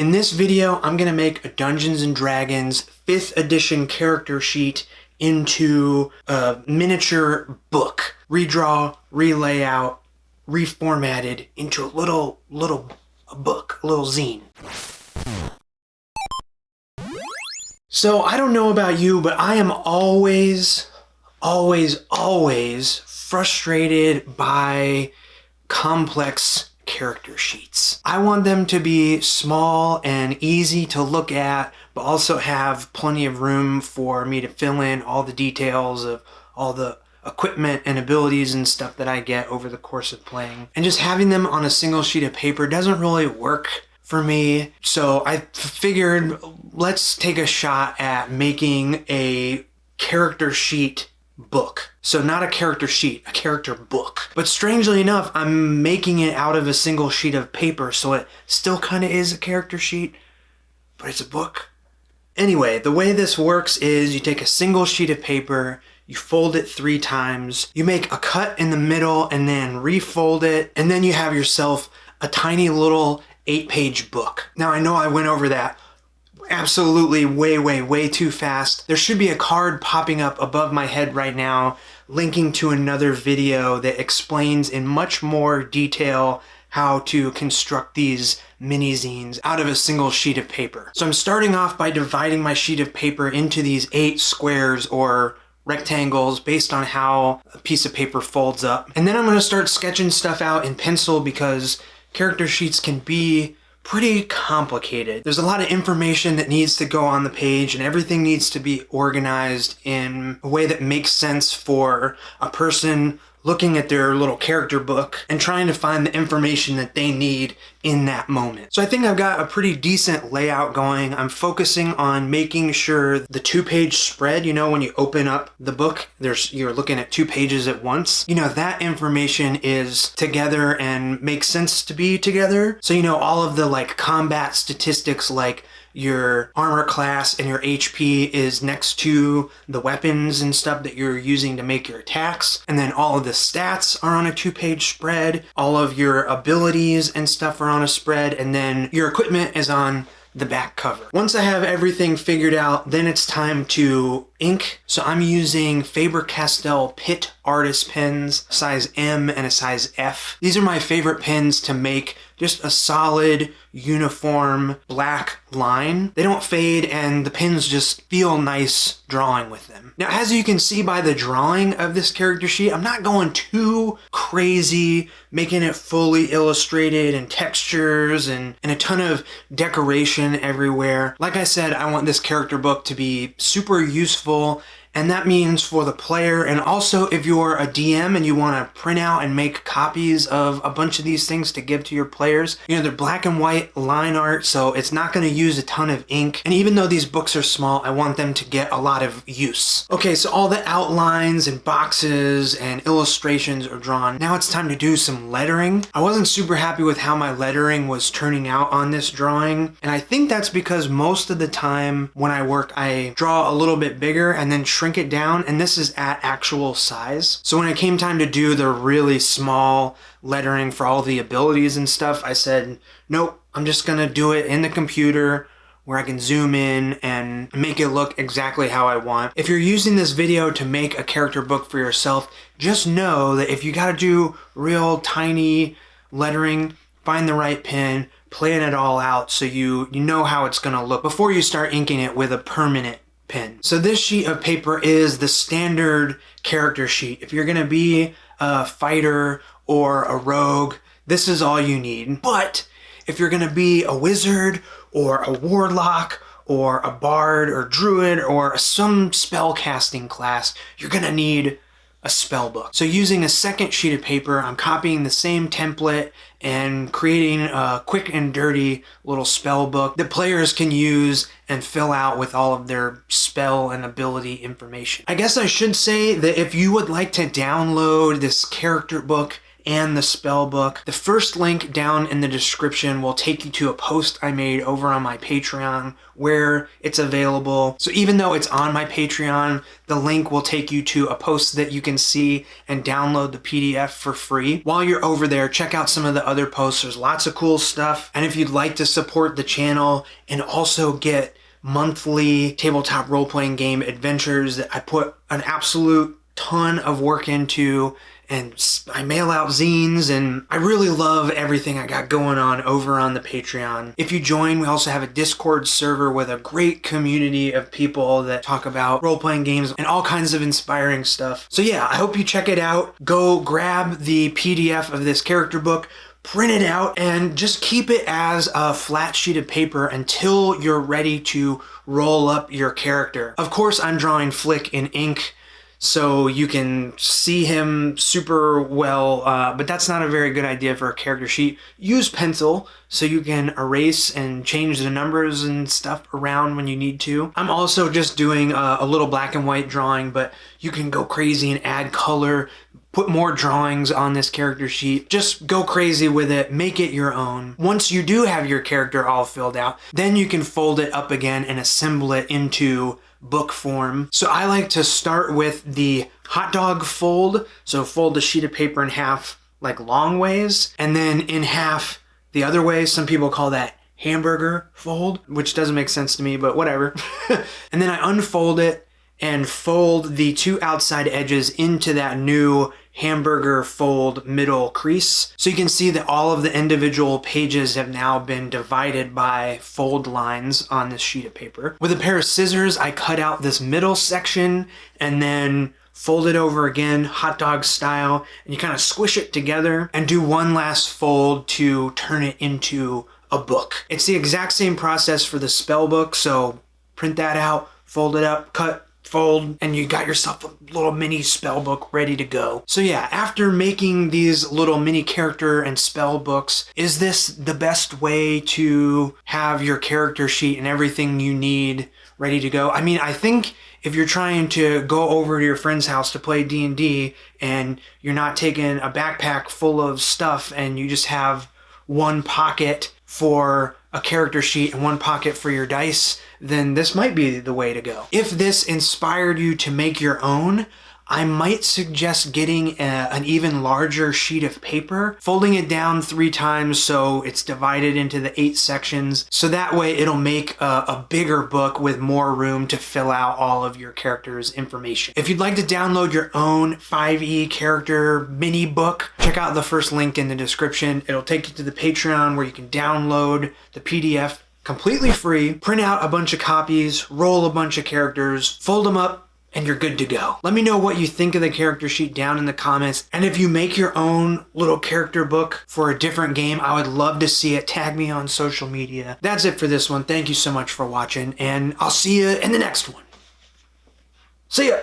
In this video, I'm gonna make a Dungeons & Dragons 5th edition character sheet into a miniature book. Redraw, relayout, reformatted into a little book, a little zine. So I don't know about you, but I am always frustrated by complex character sheets. I want them to be small and easy to look at, but also have plenty of room for me to fill in all the details of all the equipment and abilities and stuff that I get over the course of playing. And just having them on a single sheet of paper doesn't really work for me. So I figured, let's take a shot at making a character sheet book. So not a character sheet, a character book. But strangely enough, I'm making it out of a single sheet of paper, so it still kind of is a character sheet, but it's a book. Anyway, the way this works is you take a single sheet of paper, you fold it 3 times, you make a cut in the middle and then refold it, and then you have yourself a tiny little 8-page book. Now I know I went over that absolutely way too fast. There should be a card popping up above my head right now linking to another video that explains in much more detail how to construct these mini zines out of a single sheet of paper. So I'm starting off by dividing my sheet of paper into these 8 squares or rectangles based on how a piece of paper folds up. And then I'm going to start sketching stuff out in pencil because character sheets can be pretty complicated. There's a lot of information that needs to go on the page and everything needs to be organized in a way that makes sense for a person looking at their little character book and trying to find the information that they need in that moment. So I think I've got a pretty decent layout going. I'm focusing on making sure the 2-page spread, you know, when you open up the book, you're looking at 2 pages at once. You know, that information is together and makes sense to be together. So, you know, all of the like combat statistics like your armor class and your HP is next to the weapons and stuff that you're using to make your attacks. And then all of the stats are on a 2-page spread. All of your abilities and stuff are on a spread. And then your equipment is on the back cover. Once I have everything figured out, then it's time to ink. So I'm using Faber-Castell Pitt Artist pens, size M and a size F. These are my favorite pens to make just a solid, uniform, black line. They don't fade and the pens just feel nice drawing with them. Now, as you can see by the drawing of this character sheet, I'm not going too crazy, making it fully illustrated and textures and a ton of decoration everywhere. Like I said, I want this character book to be super useful, and that means for the player, and also if you're a DM and you want to print out and make copies of a bunch of these things to give to your players. You know, they're black and white line art, so it's not going to use a ton of ink. And even though these books are small, I want them to get a lot of use. Okay, so all the outlines and boxes and illustrations are drawn. Now it's time to do some lettering. I wasn't super happy with how my lettering was turning out on this drawing, and I think that's because most of the time when I work, I draw a little bit bigger and then shrink it down, and this is at actual size. So when it came time to do the really small lettering for all the abilities and stuff, I said, nope, I'm just gonna do it in the computer where I can zoom in and make it look exactly how I want. If you're using this video to make a character book for yourself, just know that if you gotta do real tiny lettering, find the right pen, plan it all out so you know how it's gonna look before you start inking it with a permanent pen. So this sheet of paper is the standard character sheet. If you're gonna be a fighter or a rogue, this is all you need. But if you're gonna be a wizard or a warlock or a bard or druid or some spell casting class, you're gonna need a spell book. So using a second sheet of paper, I'm copying the same template and creating a quick and dirty little spell book that players can use and fill out with all of their spell and ability information. I guess I should say that if you would like to download this character book and the spell book. The first link down in the description will take you to a post I made over on my Patreon where it's available. So even though it's on my Patreon, the link will take you to a post that you can see and download the PDF for free. While you're over there, check out some of the other posts. There's lots of cool stuff. And if you'd like to support the channel and also get monthly tabletop role-playing game adventures that I put an absolute ton of work into, and I mail out zines, and I really love everything I got going on over on the Patreon. If you join, we also have a Discord server with a great community of people that talk about role-playing games and all kinds of inspiring stuff. So yeah, I hope you check it out. Go grab the PDF of this character book, print it out, and just keep it as a flat sheet of paper until you're ready to roll up your character. Of course, I'm drawing Flick in ink, so you can see him super well, but that's not a very good idea for a character sheet. Use pencil so you can erase and change the numbers and stuff around when you need to. I'm also just doing a little black and white drawing, but you can go crazy and add color, put more drawings on this character sheet. Just go crazy with it, make it your own. Once you do have your character all filled out, then you can fold it up again and assemble it into book form. So I like to start with the hot dog fold. So fold the sheet of paper in half like long ways, and then in half the other way. Some people call that hamburger fold, which doesn't make sense to me, but whatever. And then I unfold it and fold the two outside edges into that new hamburger fold middle crease. So you can see that all of the individual pages have now been divided by fold lines on this sheet of paper. With a pair of scissors, I cut out this middle section and then fold it over again, hot dog style, and you kind of squish it together and do one last fold to turn it into a book. It's the exact same process for the spell book, so print that out, fold it up, cut, fold, and you got yourself a little mini spell book ready to go. So yeah, after making these little mini character and spell books, is this the best way to have your character sheet and everything you need ready to go? I mean, I think if you're trying to go over to your friend's house to play D&D and you're not taking a backpack full of stuff and you just have one pocket for a character sheet and one pocket for your dice, then this might be the way to go. If this inspired you to make your own, I might suggest getting an even larger sheet of paper, folding it down 3 times so it's divided into the 8 sections, so that way it'll make a bigger book with more room to fill out all of your character's information. If you'd like to download your own 5e character mini book, check out the first link in the description. It'll take you to the Patreon where you can download the PDF completely free, print out a bunch of copies, roll a bunch of characters, fold them up, and you're good to go. Let me know what you think of the character sheet down in the comments. And if you make your own little character book for a different game, I would love to see it. Tag me on social media. That's it for this one. Thank you so much for watching, and I'll see you in the next one. See ya!